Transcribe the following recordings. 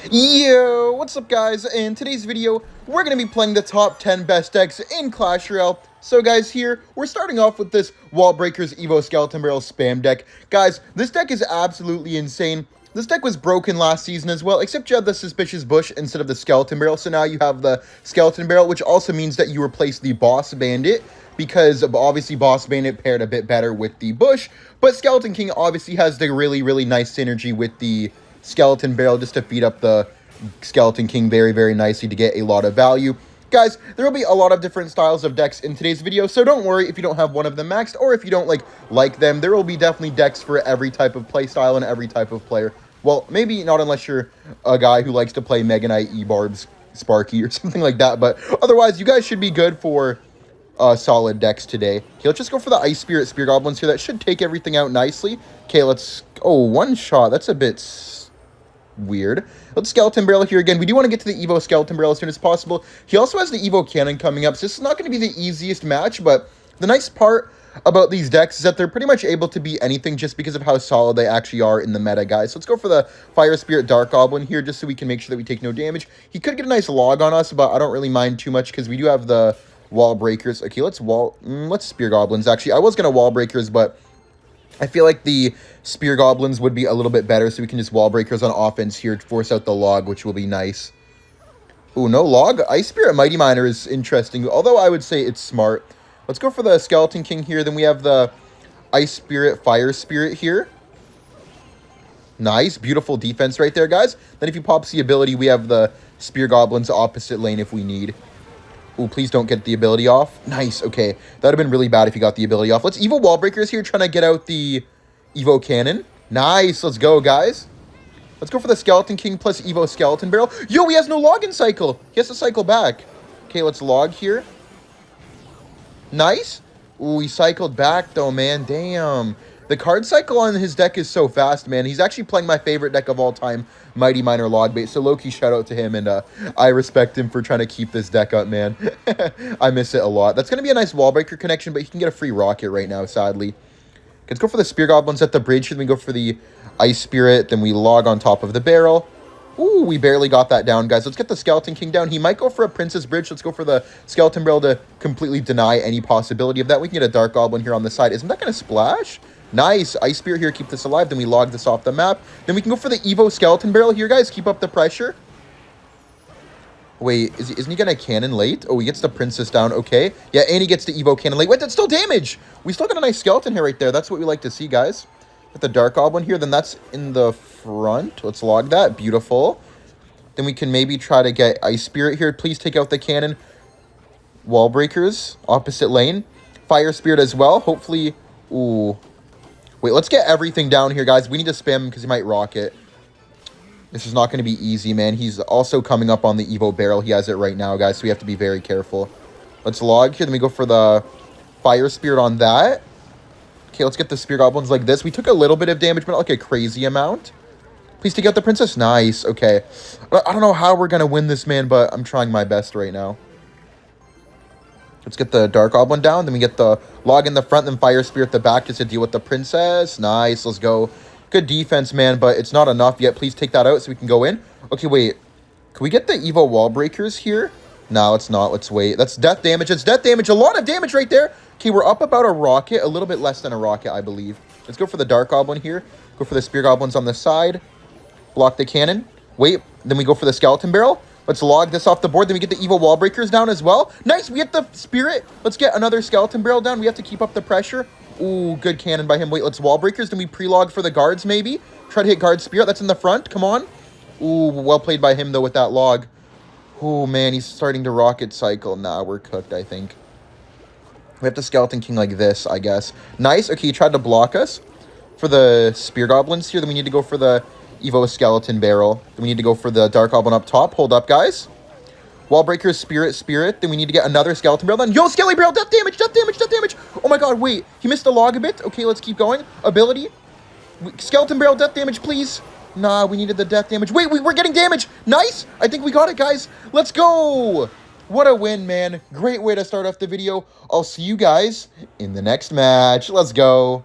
Yo, what's up guys? In today's video, we're going to be playing the top 10 best decks in Clash Royale. So guys, here, we're starting off with this Wall Breakers Evo Skeleton Barrel spam deck. Guys, this deck is absolutely insane. This deck was broken last season as well, except you had the Suspicious Bush instead of the Skeleton Barrel. So now you have the Skeleton Barrel, which also means that you replace the Boss Bandit, because obviously Boss Bandit paired a bit better with the Bush. But Skeleton King obviously has the really nice synergy with the Skeleton Barrel just to feed up the Skeleton King very nicely to get a lot of value. Guys, there will be a lot of different styles of decks in today's video, so don't worry if you don't have one of them maxed, or if you don't like them. There will be definitely decks for every type of play style and every type of player. Well, maybe not unless you're a guy who likes to play Mega Knight, E-Barbs, Sparky, or something like that, but otherwise, you guys should be good for solid decks today. Okay, let's just go for the Ice Spirit Spear Goblins here. That should take everything out nicely. Okay, let's... Oh, one shot. That's a bit weird. Let's Skeleton Barrel here again. We do want to get to the Evo Skeleton Barrel as soon as possible. He also has the Evo Cannon coming up, so this is not going to be the easiest match, but the nice part about these decks is that they're pretty much able to beat anything just because of how solid they actually are in the meta, guys. So let's go for the Fire Spirit Dark Goblin here just so we can make sure that we take no damage. He could get a nice log on us, but I don't really mind too much because we do have the Wall Breakers. Okay, let's Spear Goblins. Actually, I was going to Wall Breakers, but I feel like the Spear Goblins would be a little bit better, so we can just Wall Breakers on offense here to force out the log, which will be nice. Ooh, no log? Ice Spirit Mighty Miner is interesting, although I would say it's smart. Let's go for the Skeleton King here. Then we have the Ice Spirit Fire Spirit here. Nice, beautiful defense right there, guys. Then if he pops the ability, we have the Spear Goblins opposite lane if we need. Ooh, please don't get the ability off. Nice, okay. That would have been really bad if you got the ability off. Let's Evo Wall Breakers here, trying to get out the Evo Cannon. Nice, let's go, guys. Let's go for the Skeleton King plus Evo Skeleton Barrel. Yo, he has no login cycle. He has to cycle back. Okay, let's log here. Nice. Ooh, he cycled back, though, man. Damn. The card cycle on his deck is so fast, man. He's actually playing my favorite deck of all time, Mighty Miner Logbait. So low-key shout out to him, and I respect him for trying to keep this deck up, man. I miss it a lot. That's going to be a nice wall breaker connection, but he can get a free rocket right now, sadly. Let's go for the Spear Goblins at the bridge. Then we go for the Ice Spirit. Then we log on top of the barrel. Ooh, we barely got that down, guys. Let's get the Skeleton King down. He might go for a Princess Bridge. Let's go for the Skeleton Barrel to completely deny any possibility of that. We can get a Dark Goblin here on the side. Isn't that going to splash? Nice. Ice Spirit here, keep this alive. Then we log this off the map. Then we can go for the Evo Skeleton Barrel here, guys. Keep up the pressure. Wait, isn't he going to cannon late? Oh, he gets the Princess down. Okay. Yeah, and he gets the Evo Cannon late. Wait, that's still damage. We still got a nice skeleton here right there. That's what we like to see, guys. With the Dark Goblin here, then that's in the front. Let's log that. Beautiful. Then we can maybe try to get Ice Spirit here. Please take out the cannon. Wall Breakers. Opposite lane. Fire Spirit as well. Hopefully... Ooh... Wait, let's get everything down here, guys. We need to spam him because he might rocket. This is not going to be easy, man. He's also coming up on the Evo Barrel. He has it right now, guys, so we have to be very careful. Let's log here. Then we go for the Fire Spirit on that. Okay, let's get the Spear Goblins like this. We took a little bit of damage, but not like a crazy amount. Please take out the Princess. Nice. Okay. I don't know how we're going to win this, man, but I'm trying my best right now. Let's get the Dark Goblin down. Then we get the log in the front, then Fire Spirit at the back just to deal with the Princess. Nice. Let's go. Good defense, man, but it's not enough yet. Please take that out so we can go in. Okay, wait. Can we get the Evo Wall Breakers here? No, it's not. Let's wait. That's death damage. It's death damage. A lot of damage right there. Okay, we're up about a rocket. A little bit less than a rocket, I believe. Let's go for the Dark Goblin here. Go for the Spear Goblins on the side. Block the cannon. Wait. Then we go for the Skeleton Barrel. Let's log this off the board. Then we get the Evo Wall Breakers down as well. Nice. We get the Spirit. Let's get another Skeleton Barrel down. We have to keep up the pressure. Ooh, good cannon by him. Wait, let's Wall Breakers. Then we pre-log for the guards, maybe. Try to hit Guard Spirit. That's in the front. Come on. Ooh, well played by him, though, with that log. Oh, man, he's starting to rocket cycle. Nah, we're cooked, I think. We have the Skeleton King like this, I guess. Nice. Okay, he tried to block us for the Spear Goblins here. Then we need to go for the Evo Skeleton Barrel. Then we need to go for the Dark Goblin up top. Hold up, guys. Wall Breakers, Spirit. Then we need to get another Skeleton Barrel. Then, yo, Skelly Barrel, death damage. Oh my god, wait. He missed the log a bit. Okay, let's keep going. Ability. Skeleton Barrel, death damage, please. Nah, we needed the death damage. Wait, we're getting damage. Nice. I think we got it, guys. Let's go. What a win, man. Great way to start off the video. I'll see you guys in the next match. Let's go.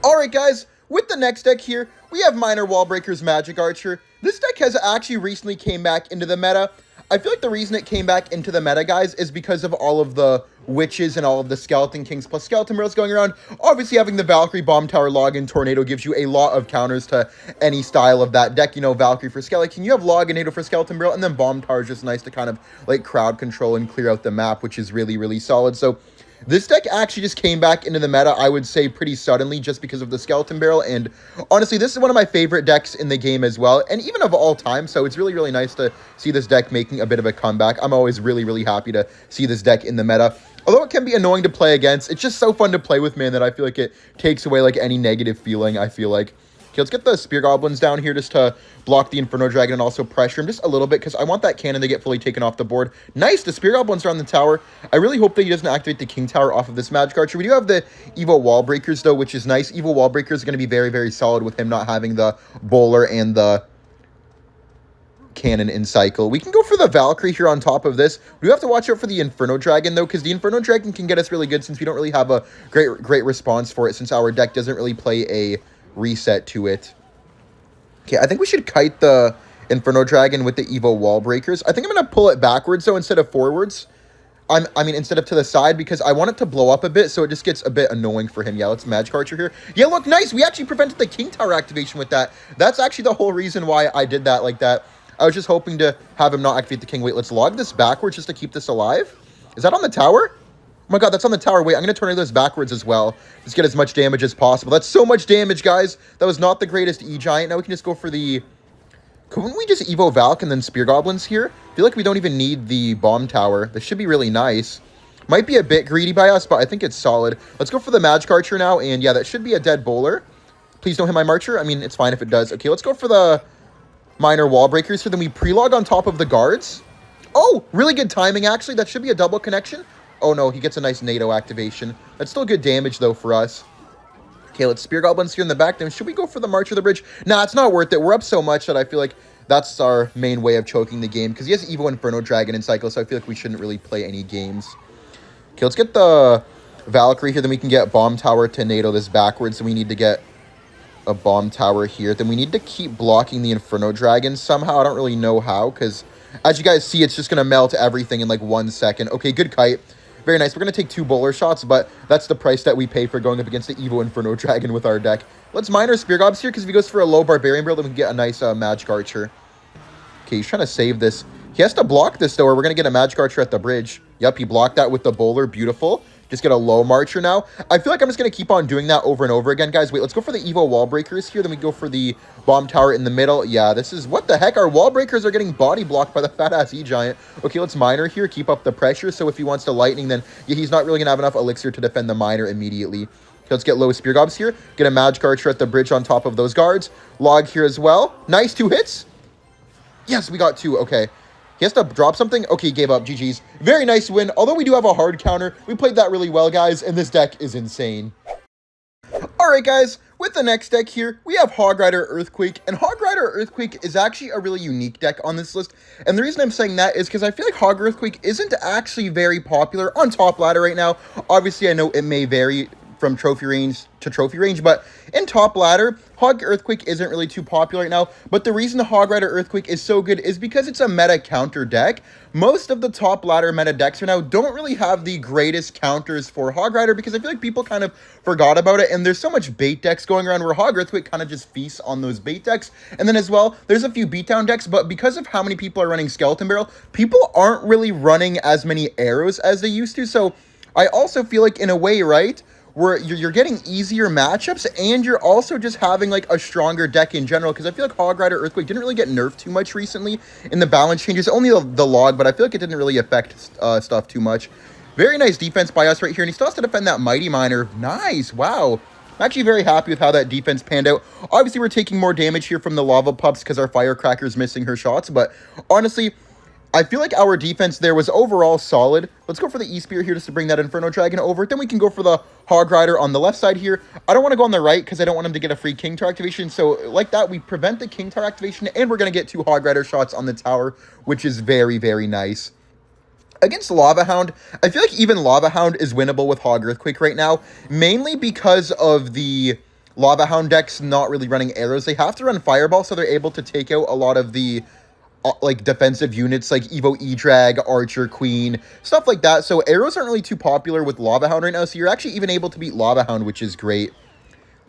All right, guys. with the next deck here, we have Minor Wallbreaker's Magic Archer. This deck has actually recently came back into the meta. I feel like the reason it came back into the meta, guys, is because of all of the witches and all of the Skeleton Kings plus Skeleton Barrels going around. Obviously, having the Valkyrie, Bomb Tower, Login, Tornado gives you a lot of counters to any style of that deck. You know, Valkyrie for Skeleton, you have Login, Tornado for Skeleton Barrel, and then Bomb Tower is just nice to kind of, like, crowd control and clear out the map, which is really, really solid. So this deck actually just came back into the meta, I would say, pretty suddenly just because of the Skeleton Barrel, and honestly, this is one of my favorite decks in the game as well, and even of all time, so it's really, really nice to see this deck making a bit of a comeback. I'm always really, really happy to see this deck in the meta. Although it can be annoying to play against, it's just so fun to play with, man, that I feel like it takes away, like, any negative feeling, I feel like. Okay, let's get the Spear Goblins down here just to block the Inferno Dragon and also pressure him just a little bit because I want that cannon to get fully taken off the board. Nice, the Spear Goblins are on the tower. I really hope that he doesn't activate the King Tower off of this Magic Archer. We do have the Evo Wall Breakers, though, which is nice. Evo Wall Breakers are going to be very, very solid with him not having the Bowler and the cannon in cycle. We can go for the Valkyrie here on top of this. We do have to watch out for the Inferno Dragon, though, because the Inferno Dragon can get us really good since we don't really have a great response for it since our deck doesn't really play a reset to it. Okay, I think we should kite the Inferno Dragon with the Evo Wall Breakers. I think I'm going to pull it backwards, though, instead of forwards. I mean, instead of to the side, because I want it to blow up a bit, so it just gets a bit annoying for him. Yeah, let's Magic Archer here. Yeah, look, nice. We actually prevented the King Tower activation with that. That's actually the whole reason why I did that like that. I was just hoping to have him not activate the King. Wait, let's log this backwards just to keep this alive. Is that on the tower? Oh my god, that's on the tower. Wait, I'm going to tornado this backwards as well. Just get as much damage as possible. That's so much damage, guys. That was not the greatest E-Giant. Now we can just go for the... Couldn't we just Evo Valk and then Spear Goblins here? I feel like we don't even need the Bomb Tower. This should be really nice. Might be a bit greedy by us, but I think it's solid. Let's go for the Magic Archer now. And yeah, that should be a dead bowler. Please don't hit my Marcher. I mean, it's fine if it does. Okay, let's go for the Minor Wall Breakers here. Then we pre-log on top of the guards. Oh, really good timing, actually. That should be a double connection. Oh, no, he gets a nice NATO activation. That's still good damage, though, for us. Okay, let's Spear Goblins here in the back. Then should we go for the March of the Bridge? Nah, it's not worth it. We're up so much that I feel like that's our main way of choking the game. Because he has Evo Inferno Dragon in cycle, so I feel like we shouldn't really play any games. Okay, let's get the Valkyrie here. Then we can get Bomb Tower to NATO this backwards. So we need to get a Bomb Tower here. Then we need to keep blocking the Inferno Dragon somehow. I don't really know how, because as you guys see, it's just going to melt everything in like 1 second. Okay, good kite. Very nice. We're going to take 2 bowler shots, but that's the price that we pay for going up against the Evo Inferno Dragon with our deck. Let's mine our Spear Gobs here, because if he goes for a low Barbarian Barrel, then we can get a nice Magic Archer. Okay, he's trying to save this. He has to block this, though, or we're going to get a Magic Archer at the bridge. Yep, he blocked that with the bowler. Beautiful. Just get a low Marcher now. I feel like I'm just going to keep on doing that over and over again, guys. Wait, let's go for the Evo Wall Breakers here. Then we go for the Bomb Tower in the middle. Yeah, this is... What the heck? Our Wall Breakers are getting body blocked by the fat-ass E-Giant. Okay, let's Miner here. Keep up the pressure. So if he wants to Lightning, then yeah, he's not really going to have enough Elixir to defend the Miner immediately. Okay, let's get low Spear Gobs here. Get a Magic Archer at the bridge on top of those guards. Log here as well. Nice, 2 hits. Yes, we got 2. Okay. He has to drop something. Okay, he gave up. GG's. Very nice win. Although we do have a hard counter, we played that really well, guys, and this deck is insane. Alright, guys. With the next deck here, we have Hog Rider Earthquake, and Hog Rider Earthquake is actually a really unique deck on this list, and the reason I'm saying that is because I feel like Hog Earthquake isn't actually very popular on top ladder right now. Obviously, I know it may vary from trophy range to trophy range, but in top ladder, Hog Earthquake isn't really too popular right now, but the reason the Hog Rider Earthquake is so good is because it's a meta counter deck. Most of the top ladder meta decks right now don't really have the greatest counters for Hog Rider because I feel like people kind of forgot about it, and there's so much bait decks going around where Hog Earthquake kind of just feasts on those bait decks. And then as well, there's a few beatdown decks, but because of how many people are running Skeleton Barrel, people aren't really running as many arrows as they used to, so I also feel like in a way, right, where you're getting easier matchups, and you're also just having, like, a stronger deck in general, because I feel like Hog Rider Earthquake didn't really get nerfed too much recently in the balance changes, only the log, but I feel like it didn't really affect stuff too much. Very nice defense by us right here, and he still has to defend that Mighty Miner. Nice, wow. I'm actually very happy with how that defense panned out. Obviously, we're taking more damage here from the Lava Pups because our Firecracker's missing her shots, but honestly, I feel like our defense there was overall solid. Let's go for the E-Spear here just to bring that Inferno Dragon over. Then we can go for the Hog Rider on the left side here. I don't want to go on the right because I don't want him to get a free King Tower activation. So like that, we prevent the King Tower activation, and we're going to get 2 Hog Rider shots on the tower, which is very, very nice. Against Lava Hound, I feel like even Lava Hound is winnable with Hog Earthquake right now, mainly because of the Lava Hound decks not really running arrows. They have to run Fireball, so they're able to take out a lot of the like defensive units like Evo E-Drag, Archer, Queen, stuff like that. So arrows aren't really too popular with Lava Hound right now, so you're actually even able to beat Lava Hound, which is great.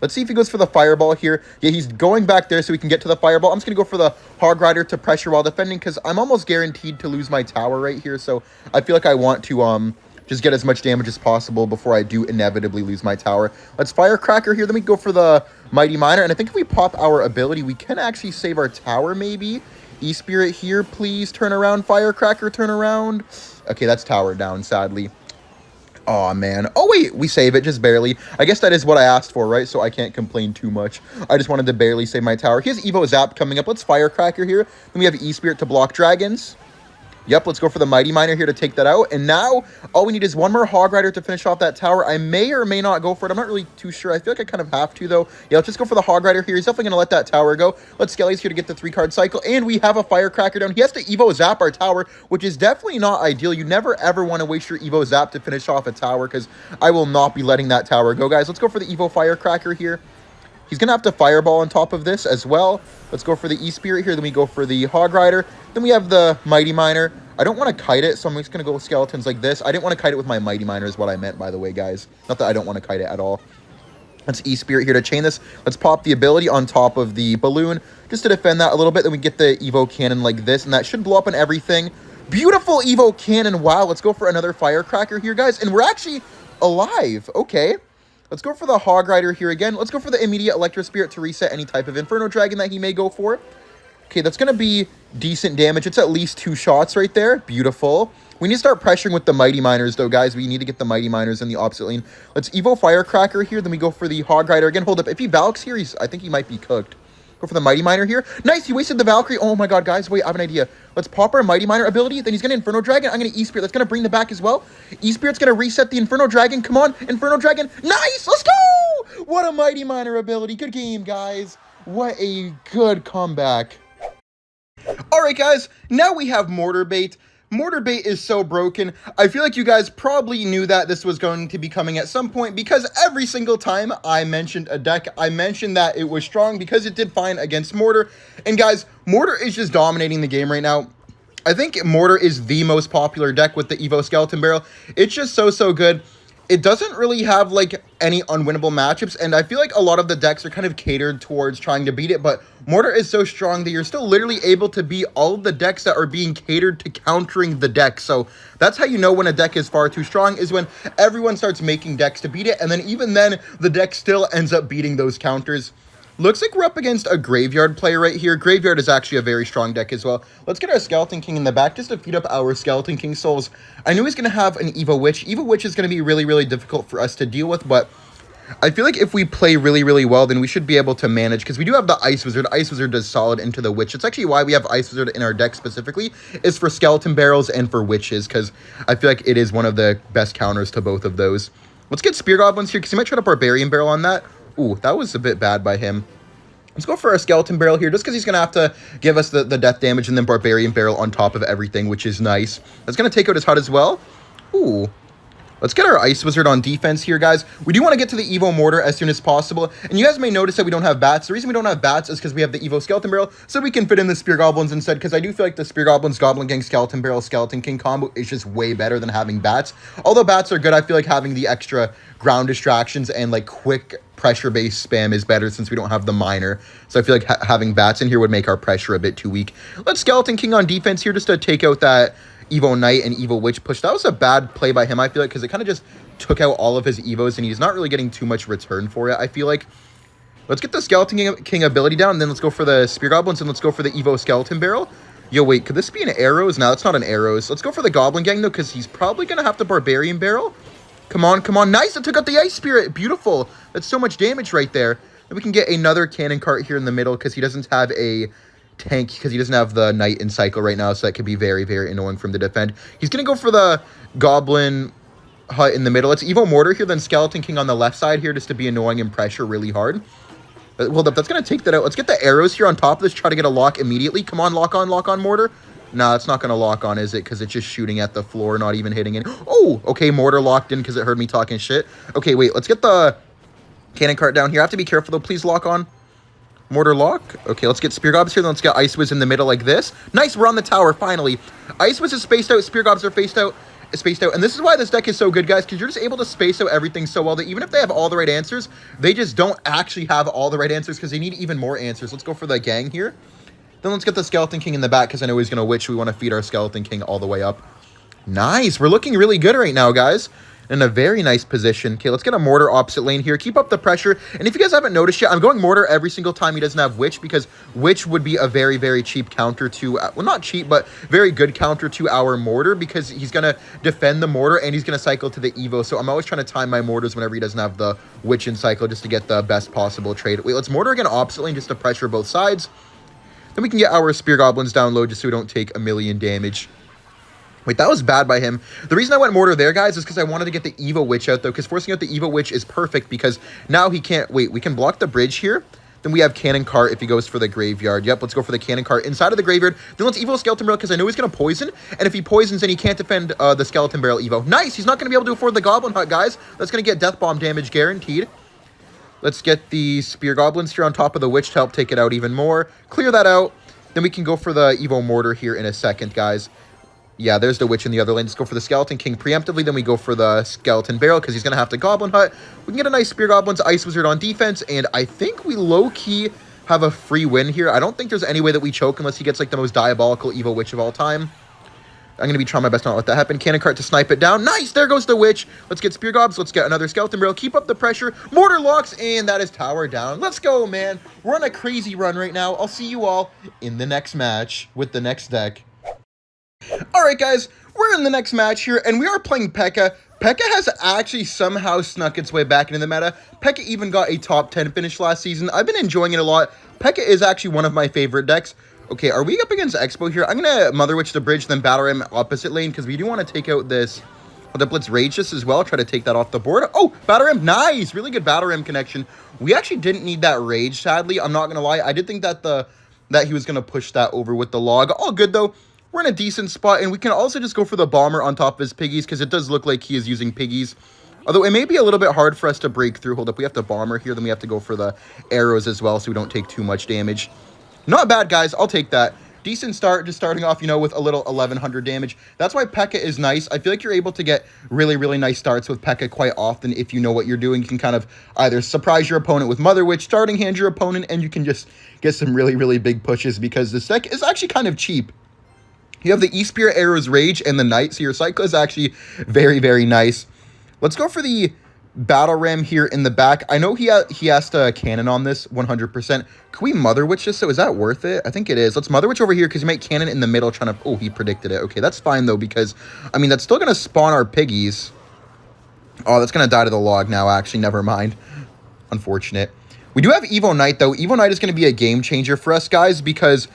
Let's see if he goes for the Fireball here. Yeah, he's going back there so we can get to the Fireball. I'm just going to go for the Hog Rider to pressure while defending because I'm almost guaranteed to lose my tower right here. So I feel like I want to just get as much damage as possible before I do inevitably lose my tower. Let's Firecracker here. Then we go for the Mighty Miner. And I think if we pop our ability, we can actually save our tower maybe. E-Spirit here, please turn around. Firecracker, turn around. Okay, that's tower down, sadly. Oh man. Oh, wait. We save it just barely. I guess that is what I asked for, right? So I can't complain too much. I just wanted to barely save my tower. He has Evo Zap coming up. Let's Firecracker here. Then we have E-Spirit to block dragons. Yep, let's go for the Mighty Miner here to take that out. And now, all we need is one more Hog Rider to finish off that tower. I may or may not go for it. I'm not really too sure. I feel like I kind of have to, though. Yeah, let's just go for the Hog Rider here. He's definitely going to let that tower go. Let's Skelly's here to get the 3-card cycle. And we have a Firecracker down. He has to Evo Zap our tower, which is definitely not ideal. You never, ever want to waste your Evo Zap to finish off a tower, because I will not be letting that tower go, guys. Let's go for the Evo Firecracker here. He's going to have to Fireball on top of this as well. Let's go for the E-Spirit here. Then we go for the Hog Rider. Then we have the Mighty Miner. I don't want to kite it, so I'm just going to go with skeletons like this. I didn't want to kite it with my Mighty Miner is what I meant, by the way, guys. Not that I don't want to kite it at all. Let's E-Spirit here to chain this. Let's pop the ability on top of the balloon just to defend that a little bit. Then we get the Evo Cannon like this, and that should blow up on everything. Beautiful Evo Cannon. Wow, let's go for another Firecracker here, guys. And we're actually alive. Okay. Let's go for the Hog Rider here again. Let's go for the immediate Electro Spirit to reset any type of Inferno Dragon that he may go for. Okay, that's going to be decent damage. It's at least 2 shots right there. Beautiful. We need to start pressuring with the Mighty Miners, though, guys. We need to get the Mighty Miners in the opposite lane. Let's Evo Firecracker here. Then we go for the Hog Rider again. Hold up. If he Valks here, I think he might be cooked. Go for the Mighty Miner here. Nice. He wasted the Valkyrie. Oh, my God, guys. Wait, I have an idea. Let's pop our Mighty Miner ability. Then he's going to Inferno Dragon. I'm going to E-Spirit. That's going to bring the back as well. E-Spirit's going to reset the Inferno Dragon. Come on. Inferno Dragon. Nice. Let's go. What a Mighty Miner ability. Good game, guys. What a good comeback. Alright guys, now we have Mortar Bait. Mortar Bait is so broken. I feel like you guys probably knew that this was going to be coming at some point, because every single time I mentioned a deck, I mentioned that it was strong because it did fine against Mortar. And guys, Mortar is just dominating the game right now. I think Mortar is the most popular deck with the Evo Skeleton Barrel. It's just so good. It doesn't really have, like, any unwinnable matchups, and I feel like a lot of the decks are kind of catered towards trying to beat it, but Mortar is so strong that you're still literally able to beat all of the decks that are being catered to countering the deck. So that's how you know when a deck is far too strong, is when everyone starts making decks to beat it, and then even then, the deck still ends up beating those counters. Looks like we're up against a Graveyard player right here. Graveyard is actually a very strong deck as well. Let's get our Skeleton King in the back just to feed up our Skeleton King souls. I knew he's going to have an Evo Witch. Evo Witch is going to be really difficult for us to deal with, but I feel like if we play really well, then we should be able to manage, because we do have the Ice Wizard. Ice Wizard does solid into the Witch. It's actually why we have Ice Wizard in our deck specifically, is for Skeleton Barrels and for Witches, because I feel like it is one of the best counters to both of those. Let's get Spear Goblins here, because he might try to Barbarian Barrel on that. Ooh, that was a bit bad by him. Let's go for a Skeleton Barrel here, just because he's going to have to give us the death damage, and then Barbarian Barrel on top of everything, which is nice. That's going to take out his HUD as well. Ooh. Let's get our Ice Wizard on defense here, guys. We do want to get to the Evo Mortar as soon as possible. And you guys may notice that we don't have bats. The reason we don't have bats is because we have the Evo Skeleton Barrel, so we can fit in the Spear Goblins instead, because I do feel like the Spear Goblins, Goblin Gang, Skeleton Barrel, Skeleton King combo is just way better than having bats. Although bats are good, I feel like having the extra ground distractions and, like, quick pressure-based spam is better since we don't have the Miner. So I feel like having bats in here would make our pressure a bit too weak. Let's Skeleton King on defense here just to take out that Evo Knight and Evo Witch push. That was a bad play by him, I feel like, because it kind of just took out all of his Evos, and he's not really getting too much return for it, I feel like. Let's get the Skeleton King ability down, and then let's go for the Spear Goblins, and let's go for the Evo Skeleton Barrel. Yo, wait, could this be an Arrows? No, it's not an Arrows. Let's go for the Goblin Gang, though, because he's probably going to have to Barbarian Barrel. Come on, come on. Nice, it took out the Ice Spirit. Beautiful. That's so much damage right there. Then we can get another Cannon Cart here in the middle, because he doesn't have a tank, because he doesn't have the Knight in cycle right now, so that could be very annoying for him to defend. He's going to go for the Goblin Hut in the middle. It's Evo Mortar here, then Skeleton King on the left side here, just to be annoying and pressure really hard. Hold up, that's going to take that out. Let's get the arrows here on top of this, try to get a lock immediately. Come on, lock on, Mortar. Nah, it's not going to lock on, is it? Because it's just shooting at the floor, not even hitting it. Oh, okay, Mortar locked in because it heard me talking shit. Okay, wait, let's get the Cannon cart down here. I have to be careful, though. Please lock on. Mortar lock. Okay, let's get Spear Gobs here. Then let's get Ice Wiz in the middle like this. Nice, we're on the tower, finally. Ice Wiz is spaced out. Spear Gobs are spaced out. And this is why this deck is so good, guys, because you're just able to space out everything so well that even if they have all the right answers, they just don't actually have all the right answers because they need even more answers. Let's go for the gang here. Then let's get the Skeleton King in the back because I know he's going to Witch. We want to feed our Skeleton King all the way up. Nice. We're looking really good right now, guys. In a very nice position. Okay, let's get a Mortar opposite lane here. Keep up the pressure. And if you guys haven't noticed yet, I'm going Mortar every single time he doesn't have Witch because Witch would be a very, very cheap counter to, well, not cheap, but very good counter to our Mortar because he's going to defend the Mortar and he's going to cycle to the Evo. So I'm always trying to time my Mortars whenever he doesn't have the Witch in cycle just to get the best possible trade. Wait, let's Mortar again opposite lane just to pressure both sides. Then we can get our Spear Goblins down low just so we don't take a million damage. Wait, that was bad by him. The reason I went Mortar there, guys, is because I wanted to get the Evo Witch out, though, because forcing out the Evo Witch is perfect because now he can't... Wait, we can block the bridge here. Then we have Cannon Cart if he goes for the Graveyard. Yep, let's go for the Cannon Cart inside of the Graveyard. Then let's Evo Skeleton Barrel because I know he's going to poison. And if he poisons, then he can't defend the Skeleton Barrel Evo. Nice! He's not going to be able to afford the Goblin Hut, guys. That's going to get Death Bomb damage guaranteed. Let's get the Spear Goblins here on top of the Witch to help take it out even more. Clear that out. Then we can go for the Evo Mortar here in a second, guys. Yeah, there's the Witch in the other lane. Let's go for the Skeleton King preemptively. Then we go for the Skeleton Barrel because he's going to have to Goblin Hut. We can get a nice Spear Goblins, Ice Wizard on defense. And I think we low-key have a free win here. I don't think there's any way that we choke unless he gets like the most diabolical Evo Witch of all time. I'm going to be trying my best not to let that happen. Cannon Cart to snipe it down. Nice! There goes the Witch. Let's get Spear Gobs. Let's get another Skeleton Barrel. Keep up the pressure. Mortar locks. And that is tower down. Let's go, man. We're on a crazy run right now. I'll see you all in the next match with the next deck. Alright, guys. We're in the next match here, and we are playing Pekka. Pekka has actually somehow snuck its way back into the meta. Pekka even got a top 10 finish last season. I've been enjoying it a lot. Pekka is actually one of my favorite decks. Okay, are we up against Expo here? I'm going to Mother Witch the bridge, then Battle Ram opposite lane, because we do want to take out this... Well, the Blitz Rage just as well. Try to take that off the board. Oh, Battle Ram. Nice. Really good Battle Ram connection. We actually didn't need that Rage, sadly. I'm not going to lie. I did think that that he was going to push that over with the log. All good, though. We're in a decent spot, and we can also just go for the Bomber on top of his Piggies, because it does look like he is using Piggies. Although it may be a little bit hard for us to break through. Hold up, we have the Bomber here, then we have to go for the arrows as well, so we don't take too much damage. Not bad, guys. I'll take that. Decent start, just starting off, you know, with a little 1100 damage. That's why Pekka is nice. I feel like you're able to get really, really nice starts with Pekka quite often if you know what you're doing. You can kind of either surprise your opponent with Mother Witch, starting hand your opponent, and you can just get some really, really big pushes because this deck is actually kind of cheap. You have the E-Spear, Arrows, Rage, and the Knight, so your cycle is actually very, very nice. Let's go for the Battle Ram here in the back. I know he has to cannon on this 100%. Can we Mother Witch this? So is that worth it? I think it is. Let's Mother Witch over here because you make cannon in the middle trying to... Oh, he predicted it. Okay, that's fine, though, because, I mean, that's still going to spawn our Piggies. Oh, that's going to die to the log now, actually. Never mind. Unfortunate. We do have Evo Knight, though. Evo Knight is going to be a game changer for us, guys, because...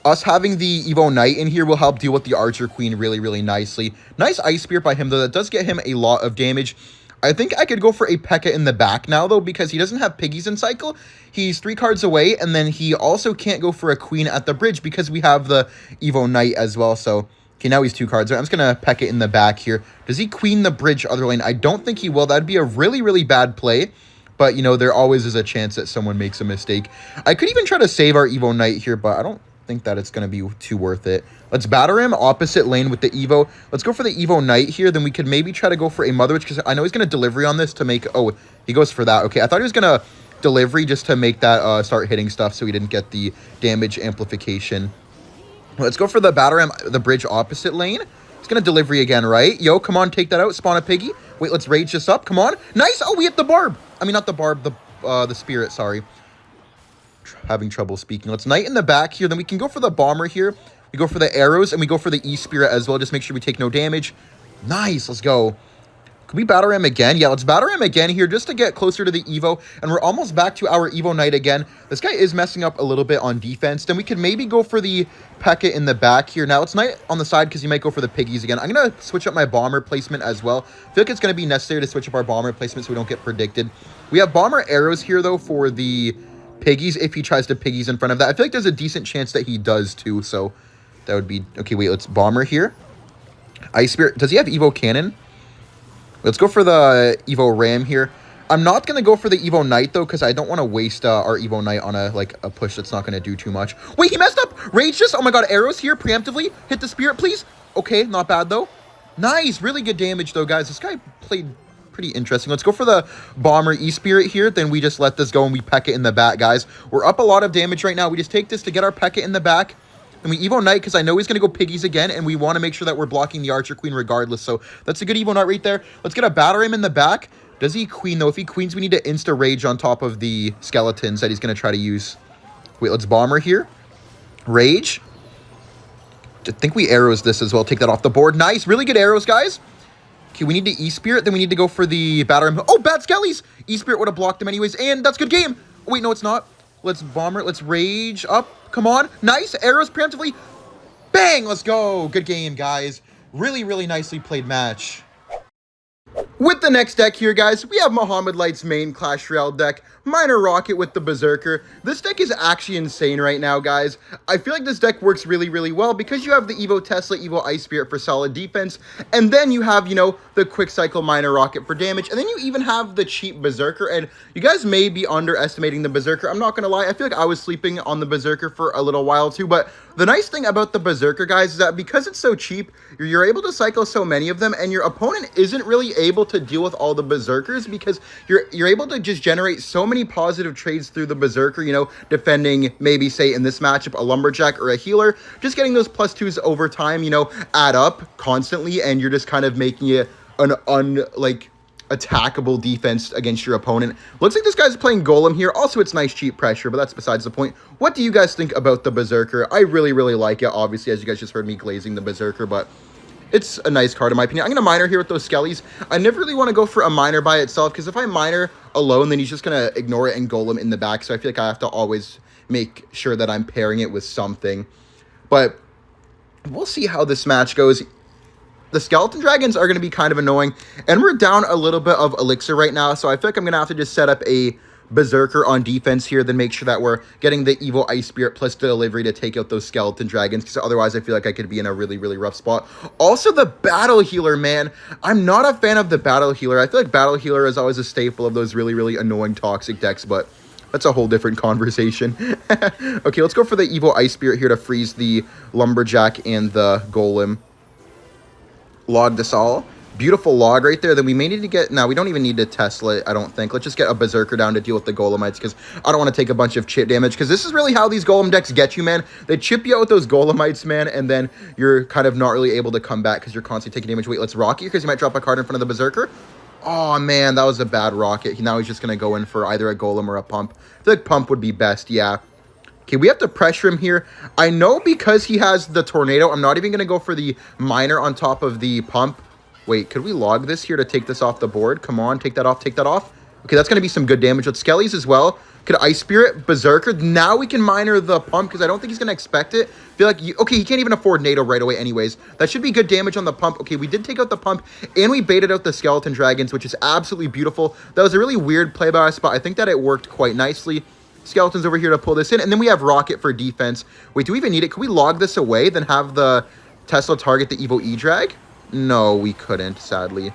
us having the Evo Knight in here will help deal with the Archer Queen really, really nicely. Nice Ice Spear by him, though. That does get him a lot of damage. I think I could go for a Pekka in the back now, though, because he doesn't have Piggies in cycle. He's 3 cards away, and then he also can't go for a Queen at the bridge because we have the Evo Knight as well. So, okay, now he's 2 cards away. I'm just going to Pekka in the back here. Does he Queen the bridge other lane? I don't think he will. That'd be a really, really bad play. But, you know, there always is a chance that someone makes a mistake. I could even try to save our Evo Knight here, but I don't think that it's going to be too worth it. Let's Battle Ram opposite lane with the Evo. Let's go for the Evo Knight here. Then we could maybe try to go for a Mother Witch because I know he's going to delivery on this to make... Oh, he goes for that. Okay, I thought he was going to delivery just to make that start hitting stuff so he didn't get the damage amplification. Let's go for the Battle Ram, the bridge opposite lane. He's going to delivery again, right? Yo, come on, take that out. Spawn a Piggy. Wait, let's Rage this up. Come on. Nice. Oh, we hit the Barb. I mean, not the Barb, the Spirit, sorry. Having trouble speaking. Let's Knight in the back here. Then we can go for the Bomber here. We go for the arrows, and we go for the E-Spirit as well. Just make sure we take no damage. Nice. Let's go. Can we Battle Ram again? Yeah, let's Battle Ram again here just to get closer to the Evo. And we're almost back to our Evo Knight again. This guy is messing up a little bit on defense. Then we could maybe go for the Pekka in the back here. Now, it's Knight on the side because he might go for the Piggies again. I'm going to switch up my Bomber placement as well. I feel like it's going to be necessary to switch up our Bomber placement so we don't get predicted. We have Bomber arrows here, though, for the Piggies if he tries to Piggies in front of that. I feel like there's a decent chance that he does, too, so... that would be... Okay, wait, let's Bomber here. Ice Spirit. Does he have Evo Cannon? Let's go for the Evo Ram here. I'm not going to go for the Evo Knight, though, because I don't want to waste our Evo Knight on a push that's not going to do too much. Wait, he messed up! Rage just! Oh my god, arrows here, preemptively. Hit the spirit, please. Okay, not bad, though. Nice, really good damage, though, guys. This guy played pretty interesting. Let's go for the Bomber E-Spirit here. Then we just let this go and we Pekka in the back, guys. We're up a lot of damage right now. We just take this to get our Pekka in the back. And we Evo Knight because I know he's going to go Piggies again, and we want to make sure that we're blocking the Archer Queen regardless. So that's a good Evo Knight right there. Let's get a Battle Ram in the back. Does he Queen, though? If he Queens, we need to Insta-Rage on top of the Skeletons that he's going to try to use. Wait, let's Bomber here. Rage. I think we arrows this as well. Take that off the board. Nice. Really good arrows, guys. Okay, we need to E-Spirit. Then we need to go for the Battle Ram. Oh, bad Skellies. E-Spirit would have blocked him anyways, and that's good game. Oh, wait, no, it's not. Let's Bomber. Let's Rage up. Come on. Nice. Arrows preemptively. Bang. Let's go. Good game, guys. Really, really nicely played match. With the next deck here, guys, we have Muhammad Light's main Clash Royale deck, Miner Rocket with the Berserker. This deck is actually insane right now, guys. I feel like this deck works really, really well because you have the Evo Tesla, Evo Ice Spirit for solid defense, and then you have, you know, the Quick Cycle Miner Rocket for damage, and then you even have the cheap Berserker, and you guys may be underestimating the Berserker. I'm not going to lie, I feel like I was sleeping on the Berserker for a little while too, but the nice thing about the Berserker, guys, is that because it's so cheap, you're able to cycle so many of them, and your opponent isn't really able to deal with all the Berserkers because you're able to just generate so many positive trades through the Berserker, you know, defending maybe, say, in this matchup, a Lumberjack or a Healer. Just getting those +2s over time, you know, add up constantly, and you're just kind of making it an attackable defense against your opponent. Looks like this guy's playing Golem here. Also, it's nice cheap pressure, but that's besides the point. What do you guys think about the Berserker? I really, really like it, obviously, as you guys just heard me glazing the Berserker, but it's a nice card in my opinion. I'm going to Miner here with those Skellies. I never really want to go for a Miner by itself, because if I Miner alone, then he's just going to ignore it and Golem in the back, so I feel like I have to always make sure that I'm pairing it with something. But we'll see how this match goes. The Skeleton Dragons are going to be kind of annoying, and we're down a little bit of Elixir right now, so I feel like I'm going to have to just set up a Berserker on defense here, then make sure that we're getting the Evo Ice Spirit plus delivery to take out those Skeleton Dragons, because otherwise I feel like I could be in a really, really rough spot. Also, the Battle Healer, man. I'm not a fan of the Battle Healer. I feel like Battle Healer is always a staple of those really, really annoying toxic decks, but that's a whole different conversation. Okay, let's go for the Evo Ice Spirit here to freeze the Lumberjack and the Golem. Log this all. Beautiful log right there. Then we may need to get... Now, we don't even need to Tesla, I don't think. Let's just get a Berserker down to deal with the Golemites, because I don't want to take a bunch of chip damage, because this is really how these Golem decks get you, man. They chip you out with those Golemites, man, and then you're kind of not really able to come back because you're constantly taking damage. Wait, let's Rocket because you might drop a card in front of the Berserker. Oh, man, that was a bad Rocket. Now he's just going to go in for either a Golem or a Pump. I feel like Pump would be best, yeah. Okay, we have to pressure him here. I know because he has the Tornado, I'm not even going to go for the Miner on top of the Pump. Wait, could we log this here to take this off the board? Come on, take that off, take that off. Okay, that's going to be some good damage with Skellies as well. Could Ice Spirit, Berserker. Now we can Miner the Pump because I don't think he's going to expect it. Feel like, okay, he can't even afford NATO right away anyways. That should be good damage on the Pump. Okay, we did take out the Pump, and we baited out the Skeleton Dragons, which is absolutely beautiful. That was a really weird play by us, but I think that it worked quite nicely. Skeletons over here to pull this in, and then we have Rocket for defense. Wait, do we even need it? Could we log this away, then have the Tesla target the Evo E-Drag? No, we couldn't, sadly.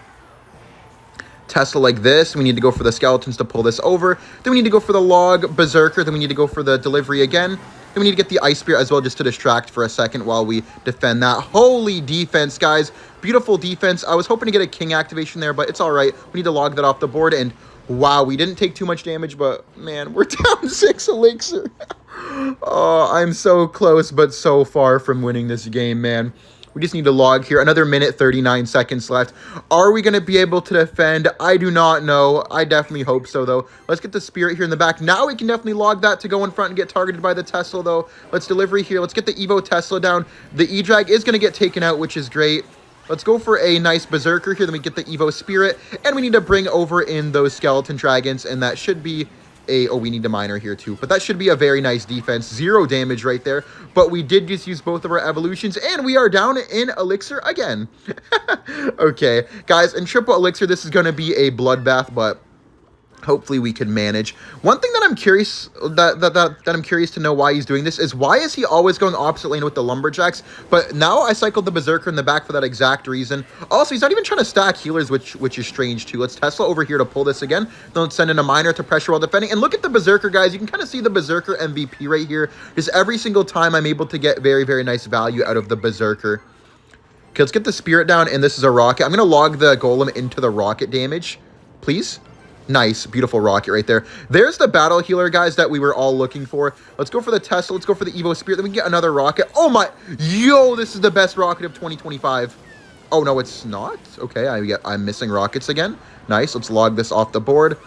Tesla like this. We need to go for the Skeletons to pull this over. Then we need to go for the log Berserker. Then we need to go for the delivery again. Then we need to get the Ice Spirit as well, just to distract for a second while we defend that. Holy defense, guys. Beautiful defense. I was hoping to get a King activation there, but it's all right. We need to log that off the board, and wow, we didn't take too much damage, but man, we're down 6 Elixir. Oh, I'm so close, but so far from winning this game, man. We just need to log here. Another minute, 39 seconds left. Are we going to be able to defend? I do not know. I definitely hope so, though. Let's get the Spirit here in the back. Now we can definitely log that to go in front and get targeted by the Tesla, though. Let's delivery here. Let's get the Evo Tesla down. The E-Drag is going to get taken out, which is great. Let's go for a nice Berserker here. Then we get the Evo Spirit. And we need to bring over in those Skeleton Dragons. And that should be a... Oh, we need a Miner here too. But that should be a very nice defense. 0 damage right there. But we did just use both of our evolutions. And we are down in Elixir again. Okay. Guys, in triple Elixir, this is going to be a bloodbath. But Hopefully we can manage. One thing that I'm curious that I'm curious to know why he's doing this is why is he always going opposite lane with the lumberjacks? But now I cycled the berserker in the back for that exact reason. Also, he's not even trying to stack healers, which is strange too. Let's Tesla over here to pull this again. Then let's send in a miner to pressure while defending. And look at the berserker, guys. You can kind of see the berserker MVP right here. Just every single time I'm able to get very, very nice value out of the berserker. Okay, let's get the spirit down, and this is a rocket. I'm gonna log the golem into the rocket damage, please. Nice, beautiful rocket right there. There's the battle healer, guys, that we were all looking for. Let's go for the Tesla. Let's go for the Evo Spirit. Then we can get another rocket. Oh my, yo, this is the best rocket of 2025. Oh, no, it's not. Okay, I'm missing rockets again. Nice, let's log this off the board.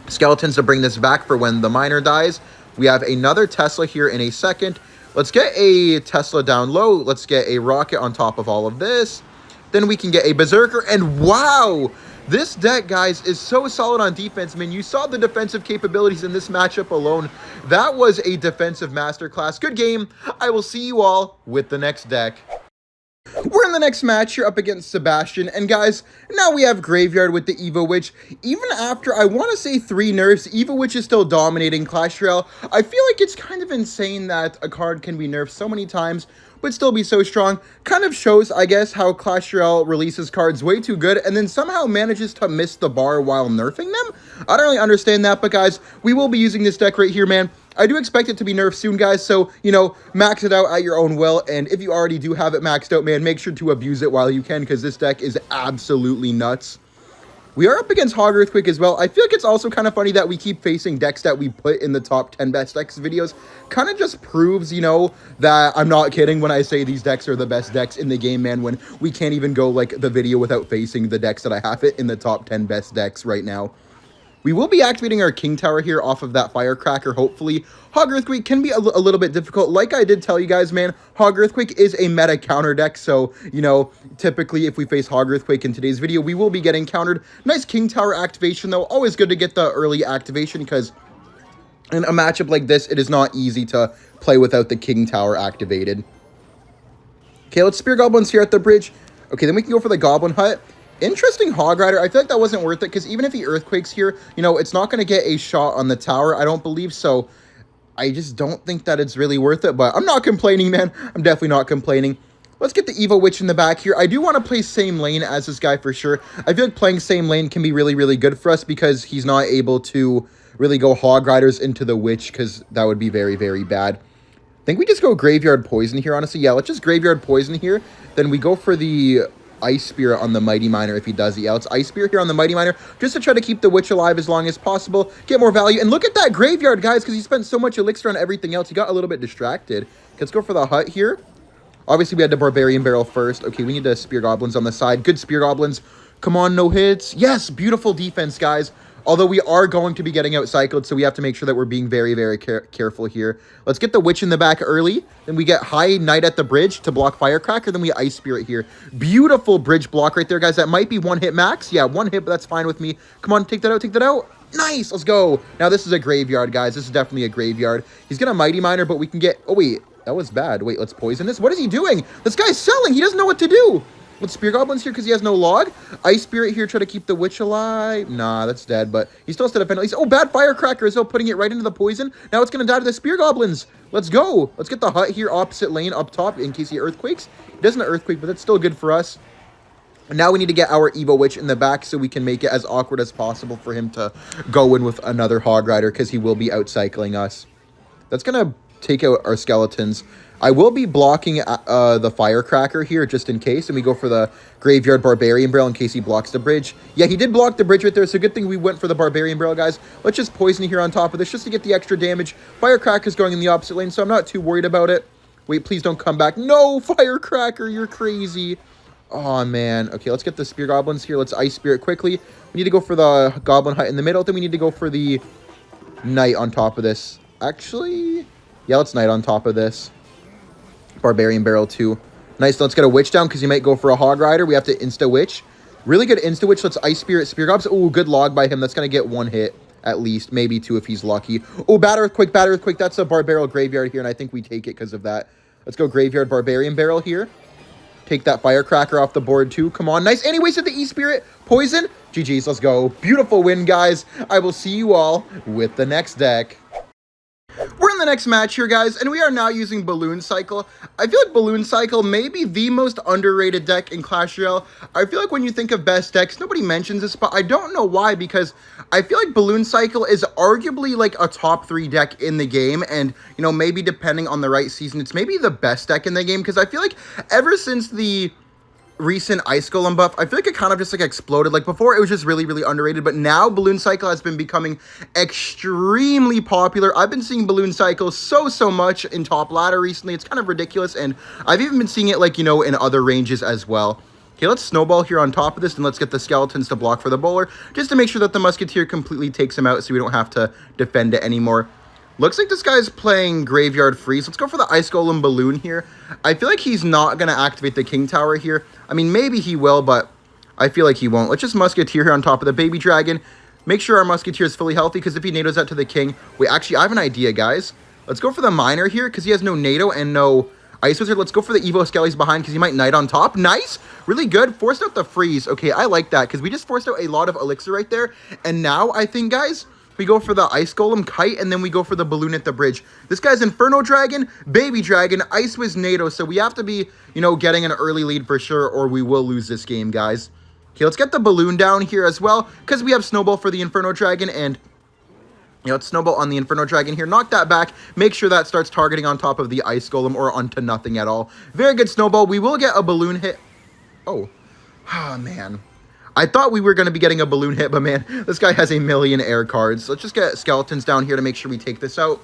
Skeletons to bring this back for when the miner dies. We have another Tesla here in a second. Let's get a Tesla down low. Let's get a rocket on top of all of this. Then we can get a berserker, and wow! This deck, guys, is so solid on defense. Man, you saw the defensive capabilities in this matchup alone. That was a defensive masterclass. Good game. I will see you all with the next deck. We're in the next match here up against Sebastian, and guys, now we have Graveyard with the Evo Witch. Even after, I want to say 3 nerfs, Evo Witch is still dominating Clash Royale. I feel like it's kind of insane that a card can be nerfed so many times, but still be so strong. Kind of shows, I guess, how Clash Royale releases cards way too good, and then somehow manages to miss the bar while nerfing them. I don't really understand that, but guys, we will be using this deck right here, man. I do expect it to be nerfed soon, guys, so, you know, max it out at your own will, and if you already do have it maxed out, man, make sure to abuse it while you can, because this deck is absolutely nuts. We are up against Hog Earthquake as well. I feel like it's also kind of funny that we keep facing decks that we put in the top 10 best decks videos. Kind of just proves, you know, that I'm not kidding when I say these decks are the best decks in the game, man, when we can't even go, like, the video without facing the decks that I have it in the top 10 best decks right now. We will be activating our King Tower here off of that Firecracker, hopefully. Hog Earthquake can be a little bit difficult. Like I did tell you guys, man, Hog Earthquake is a meta counter deck, so, you know, typically if we face Hog Earthquake in today's video, we will be getting countered. Nice King Tower activation, though. Always good to get the early activation, because in a matchup like this, it is not easy to play without the King Tower activated. Okay, let's Spear Goblins here at the bridge. Okay, then we can go for the Goblin Hut. Interesting Hog Rider. I feel like that wasn't worth it, because even if he Earthquakes here, you know, it's not going to get a shot on the tower, I don't believe, so I just don't think that it's really worth it, but I'm not complaining, man. I'm definitely not complaining. Let's get the Evo Witch in the back here. I do want to play same lane as this guy for sure. I feel like playing same lane can be really, really good for us, because he's not able to really go Hog Riders into the Witch, because that would be very, very bad. I think we just go Graveyard Poison here, honestly. Yeah, let's just Graveyard Poison here. Then we go for the Ice Spirit on the Mighty Miner if he does it. Yeah, let's Ice Spirit here on the Mighty Miner just to try to keep the Witch alive as long as possible, get more value. And look at that Graveyard, guys, because he spent so much elixir on everything else. He got a little bit distracted. Let's go for the Hut here. Obviously, we had the Barbarian Barrel first. Okay, we need the Spear Goblins on the side. Good Spear Goblins. Come on, no hits. Yes, beautiful defense, guys. Although we are going to be getting outcycled, so we have to make sure that we're being very, very careful here. Let's get the Witch in the back early. Then we get High Knight at the bridge to block Firecracker. Then we Ice Spirit here. Beautiful bridge block right there, guys. That might be 1 hit max. Yeah, 1 hit, but that's fine with me. Come on, take that out, take that out. Nice, let's go. Now, this is a Graveyard, guys. This is definitely a Graveyard. He's going to Mighty Miner, but we can get... Oh, wait. That was bad. Wait, let's poison this. What is he doing? This guy's selling. He doesn't know what to do. Let's Spear Goblins here because he has no log. Ice Spirit here, try to keep the Witch alive. Nah, that's dead, but he still has to defend at least. Oh, bad Firecracker as well, putting it right into the poison. Now it's going to die to the Spear Goblins. Let's go. Let's get the Hut here opposite lane up top in case he Earthquakes. He doesn't Earthquake, but that's still good for us. And now we need to get our Evo Witch in the back so we can make it as awkward as possible for him to go in with another Hog Rider because he will be outcycling us. That's going to take out our skeletons. I will be blocking the Firecracker here just in case, and we go for the Graveyard Barbarian Barrel in case he blocks the bridge. Yeah, he did block the bridge right there, so good thing we went for the Barbarian Barrel, guys. Let's just poison here on top of this just to get the extra damage. Firecracker's going in the opposite lane, so I'm not too worried about it. Wait, please don't come back. No, Firecracker, you're crazy. Oh, man. Okay, let's get the Spear Goblins here. Let's Ice Spirit quickly. We need to go for the Goblin Hut in the middle. Then we need to go for the Knight on top of this. Actually, yeah, let's Knight on top of this. Barbarian Barrel too. Nice, let's get a Witch down because he might go for a Hog Rider. We have to Insta-Witch. Really good Insta-Witch. Let's Ice Spirit, Spear Gobs. Oh, good log by him. That's going to get 1 hit at least. Maybe 2 if he's lucky. Oh, Bad Earthquake, Bad Earthquake. That's a Barbarian Graveyard here, and I think we take it because of that. Let's go Graveyard Barbarian Barrel here. Take that Firecracker off the board too. Come on. Nice. Anyways, at the E-Spirit. Poison. GG's. Let's go. Beautiful win, guys. I will see you all with the next deck. We're in the next match here, guys, and we are now using Balloon Cycle. I feel like Balloon Cycle may be the most underrated deck in Clash Royale. I feel like when you think of best decks, nobody mentions this, but I don't know why, because I feel like Balloon Cycle is arguably like a top 3 deck in the game, and, you know, maybe depending on the right season, it's maybe the best deck in the game, because I feel like ever since the recent Ice Golem buff, I feel like it kind of just like exploded. Like before, it was just really, really underrated, but now Balloon Cycle has been becoming extremely popular. I've been seeing Balloon Cycle so much in top ladder recently. It's kind of ridiculous, and I've even been seeing it like, you know, in other ranges as well. Okay, let's snowball here on top of this, and let's get the skeletons to block for the bowler, just to make sure that the Musketeer completely takes him out so we don't have to defend it anymore. Looks like this guy's playing Graveyard Freeze. Let's go for the Ice Golem Balloon here. I feel like he's not going to activate the King Tower here. I mean, maybe he will, but I feel like he won't. Let's just Musketeer here on top of the Baby Dragon. Make sure our Musketeer is fully healthy, because if he NATOs out to the King... Wait, actually, I have an idea, guys. Let's go for the Miner here, because he has no NATO and no Ice Wizard. Let's go for the Evo Skellies behind, because he might Knight on top. Nice! Really good. Forced out the Freeze. Okay, I like that, because we just forced out a lot of Elixir right there. And now, I think, guys... we go for the Ice Golem Kite, and then we go for the Balloon at the bridge. This guy's Inferno Dragon, Baby Dragon, Ice Wiz NATO, so we have to be, you know, getting an early lead for sure, or we will lose this game, guys. Okay, let's get the Balloon down here as well, because we have Snowball for the Inferno Dragon, and, you know, let's Snowball on the Inferno Dragon here. Knock that back. Make sure that starts targeting on top of the Ice Golem, or onto nothing at all. Very good Snowball. We will get a Balloon hit. Oh, man. I thought we were going to be getting a Balloon hit, but man, this guy has a million air cards. Let's just get skeletons down here to make sure we take this out.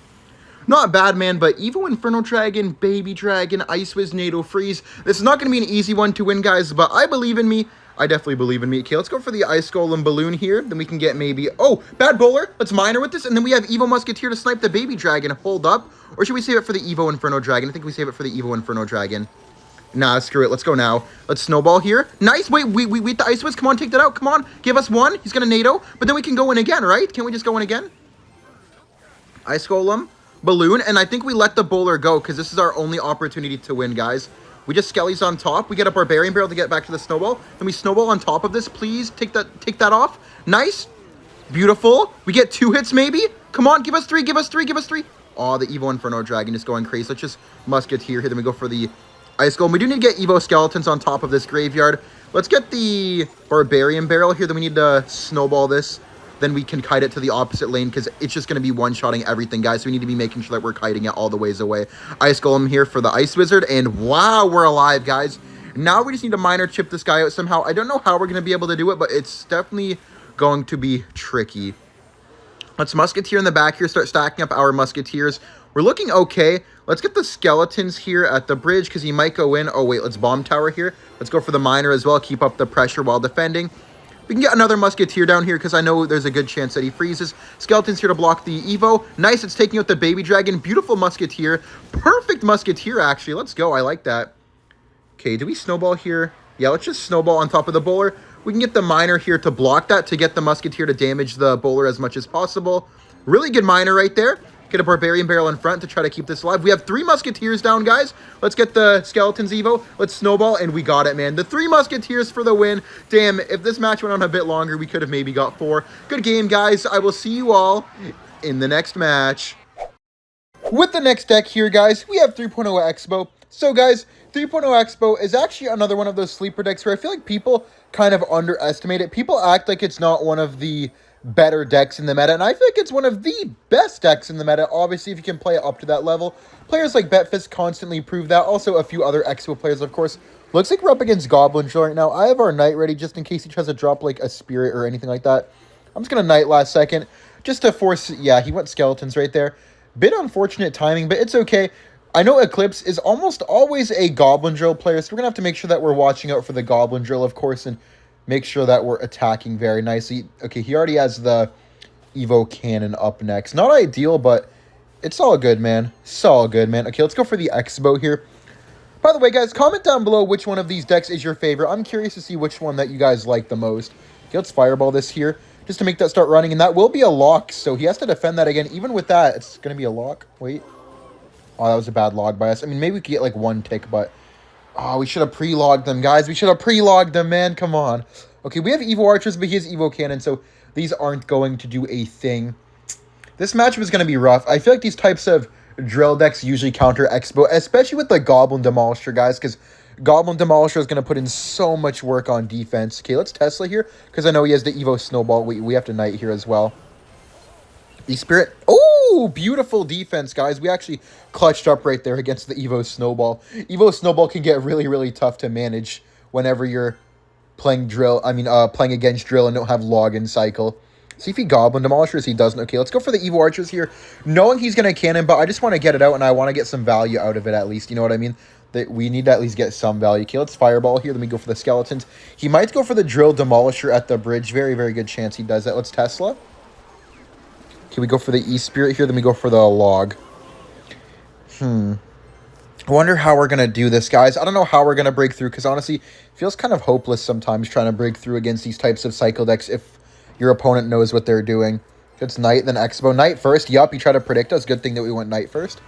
Not bad, man, but Evo Inferno Dragon, Baby Dragon, Ice Wiz, NATO, Freeze. This is not going to be an easy one to win, guys, but I believe in me. I definitely believe in me. Okay, let's go for the Ice Golem Balloon here. Then we can get maybe... oh, bad bowler. Let's Miner with this, and then we have Evo Musketeer to snipe the Baby Dragon. Hold up. Or should we save it for the Evo Inferno Dragon? I think we save it for the Evo Inferno Dragon. Nah, screw it. Let's go now. Let's Snowball here. Nice. Wait, we the Ice Wiz. Come on, take that out. Come on. Give us one. He's going to NATO. But then we can go in again, right? Can't we just go in again? Ice Golem. Balloon. And I think we let the bowler go, because this is our only opportunity to win, guys. We just Skellies on top. We get a Barbarian Barrel to get back to the Snowball. Then we Snowball on top of this. Please take that off. Nice. Beautiful. We get 2 hits maybe. Come on. Give us 3. Give us 3. Give us 3. Oh, the Evo Inferno Dragon is going crazy. Let's just Musketeer here. Then we go for the Ice Golem. We do need to get Evo Skeletons on top of this graveyard. Let's get the Barbarian Barrel here. Then we need to Snowball this. Then we can kite it to the opposite lane, because it's just going to be one-shotting everything, guys. So we need to be making sure that we're kiting it all the ways away. Ice Golem here for the Ice Wizard. And wow, we're alive, guys. Now we just need to Miner chip this guy out somehow. I don't know how we're going to be able to do it, but it's definitely going to be tricky. Let's Musketeer in the back here. Start stacking up our Musketeers. We're looking okay. Let's get the skeletons here at the bridge, because he might go in. Oh, wait, let's Bomb Tower here. Let's go for the Miner as well. Keep up the pressure while defending. We can get another Musketeer down here, because I know there's a good chance that he freezes. Skeletons here to block the Evo. Nice, it's taking out the Baby Dragon. Beautiful Musketeer. Perfect Musketeer, actually. Let's go. I like that. Okay, do we Snowball here? Yeah, let's just Snowball on top of the bowler. We can get the Miner here to block that, to get the Musketeer to damage the bowler as much as possible. Really good Miner right there. Get a Barbarian Barrel in front to try to keep this alive. We have 3 Musketeers down, guys. Let's get the Skeletons Evo. Let's Snowball, and we got it, man. The 3 Musketeers for the win. Damn, if this match went on a bit longer, we could have maybe got 4. Good game, guys. I will see you all in the next match. With the next deck here, guys, we have 3.0 Expo. So, guys, 3.0 Expo is actually another one of those sleeper decks where I feel like people kind of underestimate it. People act like it's not one of the better decks in the meta, and I think it's one of the best decks in the meta, obviously, if you can play it up to that level. Players like Betfist constantly prove that. Also, a few other Expo players, of course. Looks like we're up against Goblin Drill right now. I have our Knight ready just in case he tries to drop, like, a Spirit or anything like that. I'm just going to Knight last second, just to force... yeah, he went Skeletons right there. Bit unfortunate timing, but it's okay. I know Eclipse is almost always a Goblin Drill player, so we're going to have to make sure that we're watching out for the Goblin Drill, of course, and make sure that we're attacking very nicely. Okay, he already has the Evo Cannon up next. Not ideal, but it's all good, man. It's all good, man. Okay, let's go for the Expo here. By the way, guys, comment down below which one of these decks is your favorite. I'm curious to see which one that you guys like the most. Okay, let's Fireball this here just to make that start running, and that will be a lock, so he has to defend that again. Even with that, it's going to be a lock. Wait. Oh, that was a bad log by us. I mean, maybe we could get, like, 1 tick, but... Oh, we should have pre-logged them, guys. We should have pre-logged them, man. Come on. Okay, we have Evo Archers, but he has Evo Cannon, so these aren't going to do a thing. This matchup is going to be rough. I feel like these types of drill decks usually counter Expo, especially with the Goblin Demolisher, guys, because Goblin Demolisher is going to put in so much work on defense. Okay, let's Tesla here, because I know he has the Evo Snowball. We have to Knight here as well. E-Spirit. Oh, beautiful defense, guys. We actually clutched up right there against the Evo Snowball. Evo Snowball can get really, really tough to manage whenever you're playing playing against drill and don't have login cycle. See if he Goblin Demolishers. He doesn't. Okay, let's go for the Evo Archers here. Knowing he's going to cannon, but I just want to get it out, and I want to get some value out of it at least. You know what I mean? That we need to at least get some value. Okay, let's Fireball here. Then we go for the Skeletons. He might go for the Drill Demolisher at the bridge. Very, very good chance he does that. Let's Tesla. Okay, we go for the E-Spirit here. Then we go for the Log. I wonder how we're going to do this, guys. I don't know how we're going to break through, because honestly, it feels kind of hopeless sometimes trying to break through against these types of cycle decks if your opponent knows what they're doing. It's Knight, then Expo. Knight first. Yup, you try to predict us. Good thing that we went Knight first.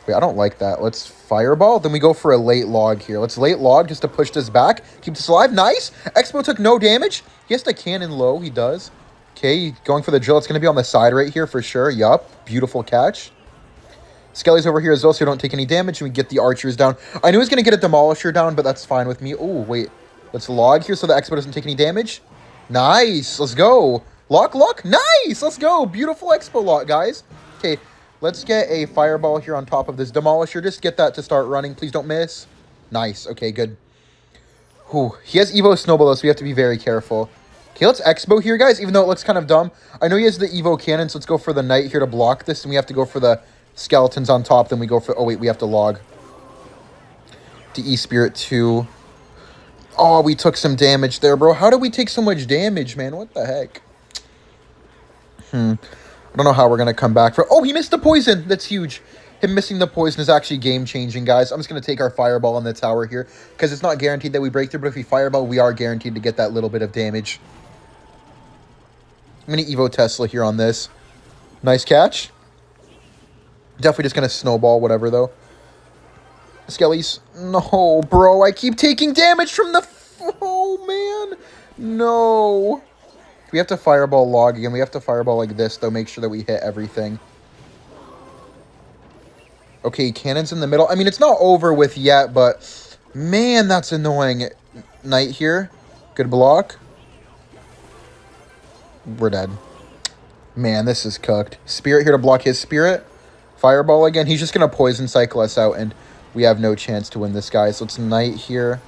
Wait, I don't like that. Let's Fireball. Then we go for a late Log here. Let's late Log just to push this back. Keep this alive. Nice. Expo took no damage. He has to cannon low. He does. Okay, going for the drill. It's going to be on the side right here for sure. Yup. Beautiful catch. Skelly's over here as well, so we don't take any damage, and we get the Archers down. I knew he was going to get a Demolisher down, but that's fine with me. Oh, wait. Let's Log here so the Expo doesn't take any damage. Nice. Let's go. Lock. Nice. Let's go. Beautiful Expo lock, guys. Okay, let's get a Fireball here on top of this Demolisher. Just get that to start running. Please don't miss. Nice. Okay, good. Whew. He has Evo Snowball, though, so we have to be very careful. Okay, let's Expo here, guys, even though it looks kind of dumb. I know he has the Evo Cannon, so let's go for the Knight here to block this, and we have to go for the Skeletons on top. Then we go for... Oh, wait, we have to Log. The E-Spirit, too. Oh, we took some damage there, bro. How did we take so much damage, man? What the heck? I don't know how we're going to come back from... Oh, he missed the poison. That's huge. Him missing the poison is actually game-changing, guys. I'm just going to take our Fireball on the tower here, because it's not guaranteed that we break through, but if we Fireball, we are guaranteed to get that little bit of damage. I'm going to Evo Tesla here on this. Nice catch. Definitely just going to Snowball, whatever, though. Skellies. No, bro. I keep taking damage from the... Oh, man. No. We have to Fireball Log again. We have to Fireball like this, though. Make sure that we hit everything. Okay, Cannon's in the middle. I mean, it's not over with yet, but... Man, that's annoying. Knight here. Good block. We're dead. Man, this is cooked. Spirit here to block his Spirit. Fireball again. He's just going to Poison Cycle us out, and we have no chance to win this, guys. So let's Knight here.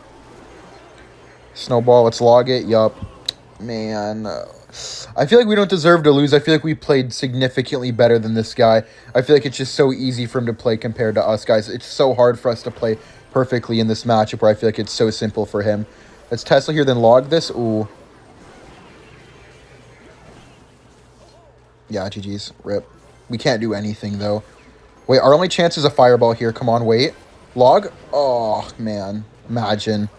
Snowball. Let's Log it. Yup. Man. I feel like we don't deserve to lose. I feel like we played significantly better than this guy. I feel like it's just so easy for him to play compared to us, guys. It's so hard for us to play perfectly in this matchup where I feel like it's so simple for him. Let's Tesla here, then Log this. Ooh. Yeah, GG's. Rip. We can't do anything, though. Wait, our only chance is a Fireball here. Come on, wait. Log? Oh, man. Imagine.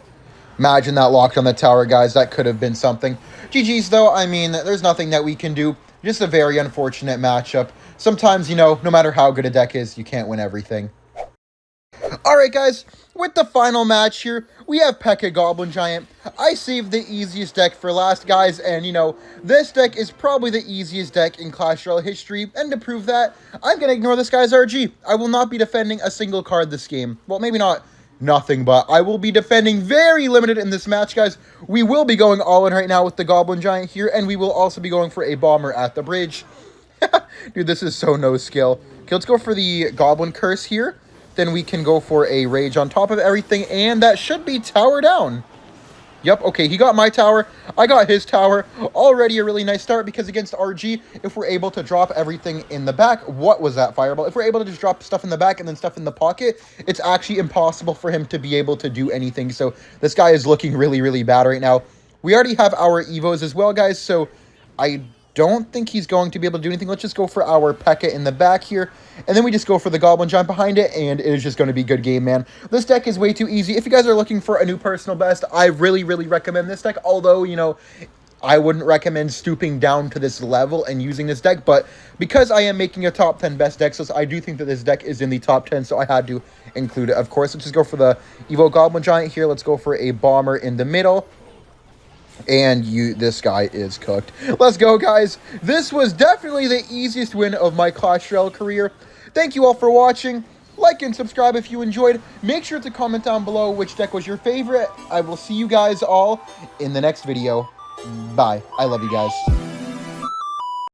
Imagine that locked on the tower, guys. That could have been something. GG's, though. I mean, there's nothing that we can do. Just a very unfortunate matchup. Sometimes, you know, no matter how good a deck is, you can't win everything. Alright, guys. With the final match here, we have Pekka Goblin Giant. I saved the easiest deck for last, guys, and, you know, this deck is probably the easiest deck in Clash Royale history, and to prove that, I'm going to ignore this guy's RG. I will not be defending a single card this game. Well, maybe not nothing, but I will be defending very limited in this match, guys. We will be going all in right now with the Goblin Giant here, and we will also be going for a Bomber at the bridge. Dude, this is so no skill. Okay, let's go for the Goblin Curse here. Then we can go for a Rage on top of everything, and that should be tower down. Yep, okay, he got my tower. I got his tower. Already a really nice start, because against RG, if we're able to drop everything in the back... What was that, Fireball? If we're able to just drop stuff in the back and then stuff in the pocket, it's actually impossible for him to be able to do anything. So this guy is looking really, really bad right now. We already have our Evos as well, guys, so I don't think he's going to be able to do anything. Let's just go for our Pekka in the back here. And then we just go for the Goblin Giant behind it, and it is just going to be good game, man. This deck is way too easy. If you guys are looking for a new personal best, I really, really recommend this deck. Although, you know, I wouldn't recommend stooping down to this level and using this deck, but because I am making a top 10 best decks list, I do think that this deck is in the top 10, so I had to include it. Of course, let's just go for the Evo Goblin Giant here. Let's go for a Bomber in the middle. And this guy is cooked. Let's go, guys. This was definitely the easiest win of my Clash Royale career. Thank you all for watching. Like and subscribe if you enjoyed. Make sure to comment down below which deck was your favorite. I will see you guys all in the next video. Bye. I love you guys.